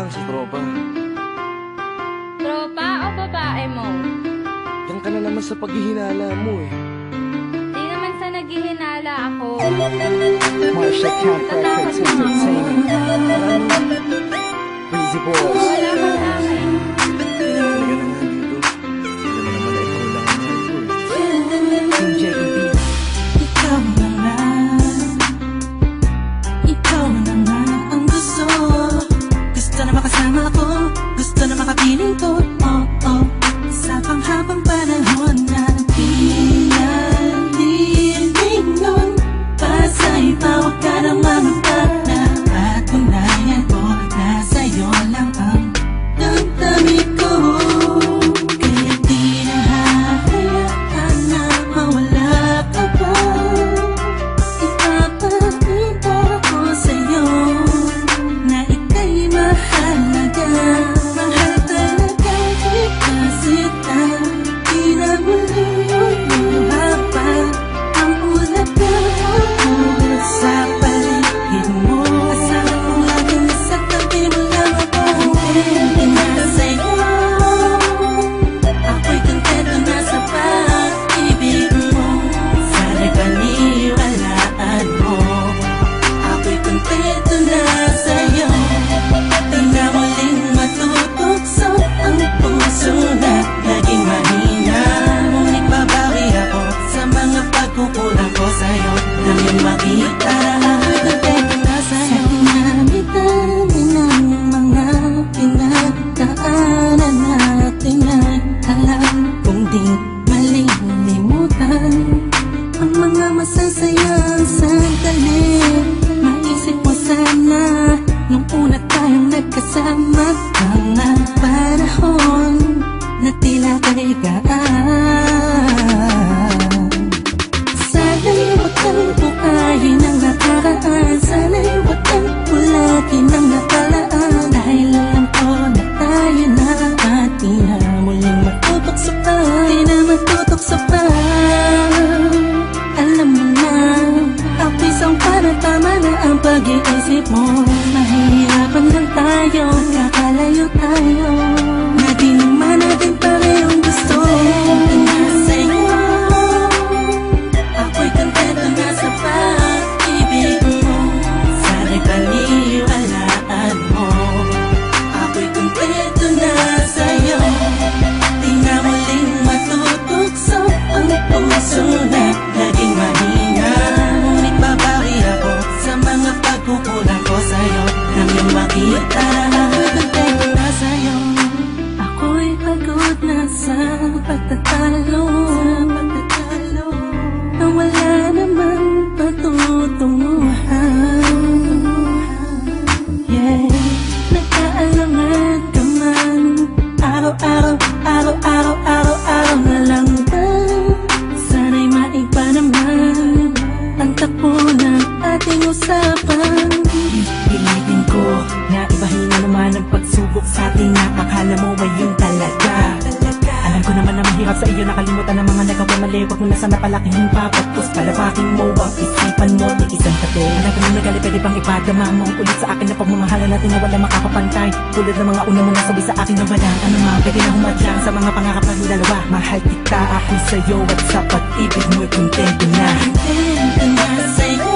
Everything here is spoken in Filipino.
lang sa tropa. Tropa o babae mo? Yan ka na naman sa paghihinala mo eh. Di naman sa naghihinala ako. Marsha Camp Records Entertainment. Breezy Boys. Wala ka sa akin. Halika na nga dito. Alam mo naman na ikaw lang ang mahal ko eh. Team JEB. Ikaw na nga, ikaw na nga ang gusto. Gusto na makasama ko, gusto na makapiling ko. Oh, oh, sa panghabang panahon na di nalilingon. Pasa'y tawag ka na mamagpag na patunayan ko na sa'yo lang ang damdamin ko. Kaya di na hahayaan na mawala ka pa. Ipapakita ko sa'yo na ika'y mahalaga. Mahal talaga kita sita. Di na muli luha ang ulaga sa paligid mo. Kasama ko laging sa tabi mo lang ako. Hindi na sa'yo. Ako'y kontento na sa pag-ibig mo. Sana'y paniwalaan mo. Ako'y kontento na sa'yo. Di na muling matutokso ang puso na naging mahina. Ngunit babawi ako sa mga pagkukulang ko sa'yo. Nang yung makita na ako'y kontento na sa'yo. Sa dinami-dami ng mga pinagdaanan natin ay alam kong di malilimutan ang mga masasayang sandali. Maisip mo sana nung una tayong nagkasama. Mga panahon na tila kay gaan. Sana'y huwag kang bukayin ang nakaraan. Sana'y huwag kang ulatin ang nakalaan. Dahil alam ko na tayo na at di na muling matutokso pa. Di na matutokso pa. Alam mo na, ang pisang para tama na ang pag-iisip mo. Mahihirapan lang tayo, kakalayo tayo. Na di naman natin parehong gusto. Kontento na sa'yo. Ako'y kontento na sa pag-ibig mo. Sana'y paniwalaan mo. Ako'y kontento na sa'yo. Di na muling matutokso ang puso na naging mahina. Ngunit babawi ako sa mga pagkukulang ko sa'yo. Nang yung makita na ako'y kontento na sa'yo. Ako'y pagod na sa pagtatalo. Na wala namang patutunguhan. Yeah, nagkaalangan ka man. Araw-araw na lang ba? Sana'y maiba naman ang takbo ng ating usapan. Pilitin ko na ibahin na naman ang pagsubok sa ating nakakala mo ay yun talaga. Alam ko naman na mahirap sa iyo nakalimutan ang mga nagawa mali. Huwag mo na sana palakihin pa. Pagpus palabakin mo ang isipan mo. Tiisan ka din. Alam ko na nagali pwede bang ipadama mo ulit sa akin na pagmamahalan natin na wala makakapantay. Tulad ng mga una mo nasabi sa akin na wala ano nga pwede na humadlang sa mga pangarap ng dalawa. Mahal kita ako sa'yo at sa pag-ibig mo'y kontento na. Kontento na sa'yo.